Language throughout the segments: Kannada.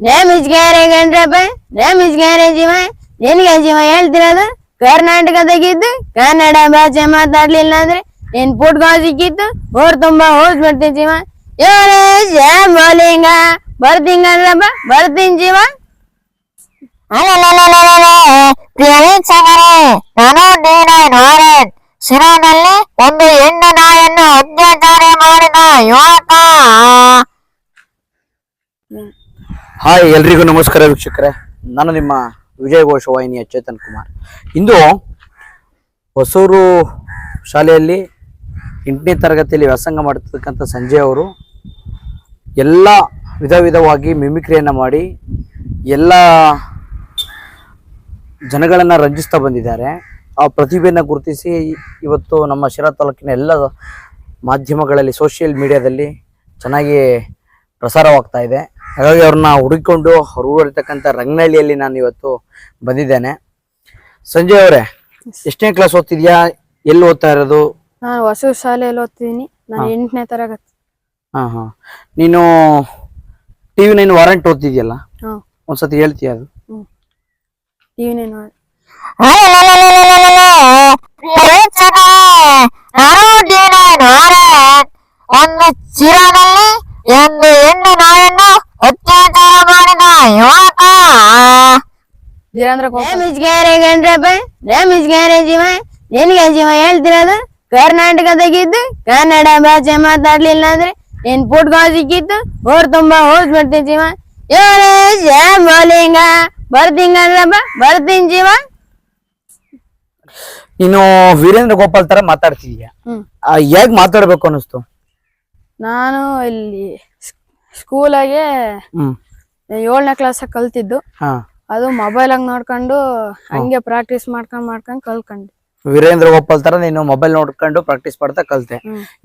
ನೇಮಿಸ್ಗಾರೆ ಗಂಡ್ರಪ್ಪ ನೇಮಿಸ್ಗಾರೆ ಜೀವ ನಿನ್ಗೆ ಜೀವ ಹೇಳ್ತಿರೋದು ಕರ್ನಾಟಕದಾಗಿದ್ದು ಕನ್ನಡ ಭಾಷೆ ಮಾತಾಡ್ಲಿಲ್ಲ ಅಂದ್ರೆ ನಿನ್ ಪುಟ್ಗೋ ಸಿಕ್ಕಿತ್ತು ಊರ್ ತುಂಬಾ ಹೋಸ್ ಬರ್ತೀನಿ ಜೀವ ಬೋಲಿಂಗ ಬರ್ತೀಂಗಂದ್ರಪ್ಪ ಬರ್ತೀನಿ ಜೀವ. ಪ್ರಿಯ ವೀಕ್ಷಕರೇ, ನಾನು D9 ಶಿರಾದಲ್ಲಿ ಒಂದು ಹೆಣ್ಣು ನಾಯನ್ನು ಅತ್ಯಾಚಾರ ಮಾಡಿದ ಯುವಕ. ಹಾಯ್, ಎಲ್ರಿಗೂ ನಮಸ್ಕಾರ ವೀಕ್ಷಕರೇ. ನಾನು ನಿಮ್ಮ ವಿಜಯ ಘೋಷ ವಾಹಿನಿಯ ಚೇತನ್ ಕುಮಾರ್. ಇಂದು ಹೊಸೂರು ಶಾಲೆಯಲ್ಲಿ 8ನೇ ತರಗತಿಯಲ್ಲಿ ವ್ಯಾಸಂಗ ಮಾಡ್ತಿರ್ತಕ್ಕಂಥ ಸಂಜಯ್ ಅವರು ಎಲ್ಲ ವಿಧವಾಗಿ ಮಿಮಿಕ್ರಿಯನ್ನು ಮಾಡಿ ಎಲ್ಲ ಜನಗಳನ್ನು ರಂಜಿಸ್ತಾ ಬಂದಿದ್ದಾರೆ. ಆ ಪ್ರತಿಭೆಯನ್ನು ಗುರುತಿಸಿ ಇವತ್ತು ನಮ್ಮ ಶಿರಾ ತಾಲೂಕಿನ ಎಲ್ಲ ಮಾಧ್ಯಮಗಳಲ್ಲಿ ಸೋಷಿಯಲ್ ಮೀಡಿಯಾದಲ್ಲಿ ಚೆನ್ನಾಗಿ ಪ್ರಸಾರವಾಗ್ತಾ ಇದೆ. ಹಾಗಾಗಿ ಅವ್ರನ್ನ ಹುಡುಕಿಕೊಂಡು ಅವ್ರು ಊರಿರ್ತಕ್ಕಂಥ ರಂಗನಹಳ್ಳಿಯಲ್ಲಿ ನಾನು ಇವತ್ತು ಬಂದಿದ್ದೇನೆ. ಸಂಜಯ್ ಅವರೇ, ಎಷ್ಟನೇ ಕ್ಲಾಸ್ ಓದ್ತಿದ್ಯಾ? ಎಲ್ಲಿ ಓದ್ತಾ ಇರೋದು? ನಾನು ಹೊಸೂರು ಶಾಲೆಯಲ್ಲಿ ಓದ್ತಿದ್ದೀನಿ. ನಾನು 8ನೇ ತರಗತಿ. ನೀನು TV9 ವಾರಂಟ್ ಓದ್ತಿದ್ಯಲ್ಲ, ಒಂದ್ಸತಿ ಹೇಳ್ತೀಯ ಅದು? TV9 ಒಂದು ಚಿರದಲ್ಲಿ ಒಂದು ಹೆಣ್ಣು ನಾಯನ್ನು ಅತ್ಯಾಚಾರ ಮಾಡಿದ ಯುವಕ. ನೇಮಿಸ್ಗಾರೆ ಗಂಡ್ರಪ್ಪ ನೇಮಿಸ್ಗಾರೆ ಜೀವ ನಿನ್ಗೆ ಜೀವ ಹೇಳ್ತಿರೋದು ಕರ್ನಾಟಕದಾಗಿದ್ದು ಕನ್ನಡ ಭಾಷೆ ಮಾತಾಡ್ಲಿಲ್ಲ ಅಂದ್ರೆ ನಿನ್ ಪುಟ್ಗೋ ಸಿಕ್ಕಿತ್ತು ಊರ್ ತುಂಬಾ ಹೋಸ್ ಬರ್ತೀನಿ ಜೀವ ಬೋಲಿಂಗ ಬರ್ತೀಂಗಂದ್ರಪ್ಪ ಬರ್ತೀನಿ ಜೀವ. ನೀನು ವೀರೇಂದ್ರ ಗೋಪಾಲ್ ತರ ಮಾತಾಡ್ತಿದ್ಯಾ, ಹೇಗ್ ಮಾತಾಡ್ಬೇಕು ಅನಿಸ್ತು? ನಾನು ಇಲ್ಲಿ ಸ್ಕೂಲಾಗೆ 7ನೇ ಕ್ಲಾಸ್ ಕಲ್ತಿದ್ದು. ಅದು ಮೊಬೈಲ್ ಆಗಿ ನೋಡ್ಕೊಂಡು ಹಂಗೆ ಪ್ರಾಕ್ಟೀಸ್ ಮಾಡ್ಕೊಂಡ್ ಕಲ್ಕೊಂಡೆ. ವೀರೇಂದ್ರ ಗೋಪಾಲ್ ತರ ನೀನು ಮೊಬೈಲ್ ನೋಡ್ಕೊಂಡು ಪ್ರಾಕ್ಟೀಸ್ ಮಾಡ್ತಾ ಕಲ್ತೆ.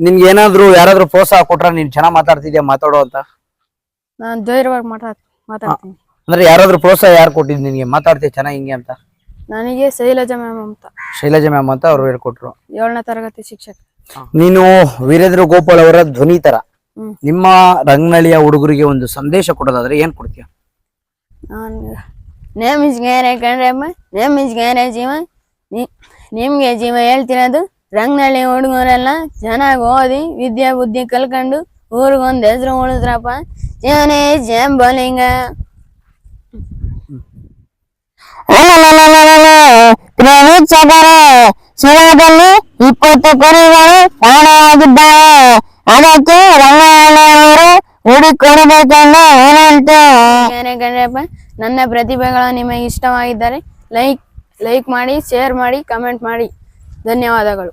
ನಿನ್ಗೆ ಏನಾದ್ರು ಯಾರಾದ್ರೂ ಪ್ರೋತ್ಸಾಹ ಕೊಟ್ರ ನೀನ್ ಚೆನ್ನಾಗ್ ಮಾತಾಡ್ತಿದ್ಯಾ ಮಾತಾಡೋ ಅಂತ? ನಾನು ಧೈರ್ಯವಾಗಿ ಮಾತಾಡ್ತೀನಿ. ಅಂದ್ರೆ ಯಾರಾದ್ರೂ ಪ್ರೋತ್ಸಾಹ ಯಾರು ಕೊಟ್ಟಿದ್ ನಿನ್ಗೆ ಮಾತಾಡ್ತೀಯ ಚೆನ್ನಾಗಿ ಹಿಂಗೆ ಅಂತ? ನನಗೆ ಶೈಲಜಾ ಮ್ಯಾಮ್ ಅಂತ. ಶೈಲಜಾ ಮ್ಯಾಮ್ ಅಂತ ಅವ್ರು ಹೇಳ್ಕೊಟ್ರು. 7ನೇ ತರಗತಿ ಶಿಕ್ಷಕ. ನೀನು ವೀರೇಂದ್ರ ಗೋಪಾಲ್ ಅವರ ಧ್ವನಿ ತರ ನಿಮ್ಮ ರಂಗನಹಳ್ಳಿಯ ಹುಡುಗರಿಗೆ ಒಂದು ಸಂದೇಶ ಕೊಡೋದಾದ್ರೆ ಏನ್ ಕೊಡ್ತೀಯ? ನೇಮಿಸ್ಗಾರೆ ಕಣ್ರಮ್ಮ ನೇಮಿಸ್ಗಾರೆ ಜೀವ ನಿಮ್ಗೆ ಜೀವ ಹೇಳ್ತಿರೋದು ರಂಗನಹಳ್ಳಿ ಹುಡುಗರೆಲ್ಲ ಚೆನ್ನಾಗಿ ಓದಿ ವಿದ್ಯಾ ಬುದ್ಧಿ ಕಲ್ಕೊಂಡು ಊರಿಗೊಂದು ಹೆಸರು ಉಳಿದ್ರಪ್ಪ. ಜೀವನೇ ಬೋಲಿಂಗ. ಶಿರಾದಲ್ಲಿ 20 ಕುರಿಗಳು ಕಾಣೆಯಾಗಿದ್ದಾವೆ. ಅದಕ್ಕೆ ರಂಗನಹಳ್ಳಿಯವರು ಹುಡುಕೊಡಬೇಕೆಂದು ಏನಂತೆ? ಗಣ್ಯಪ್ಪ, ನನ್ನ ಪ್ರತಿಭೆಗಳು ನಿಮಗೆ ಇಷ್ಟವಾಗಿದ್ದರೆ ಲೈಕ್ ಮಾಡಿ, ಶೇರ್ ಮಾಡಿ, ಕಮೆಂಟ್ ಮಾಡಿ. ಧನ್ಯವಾದಗಳು.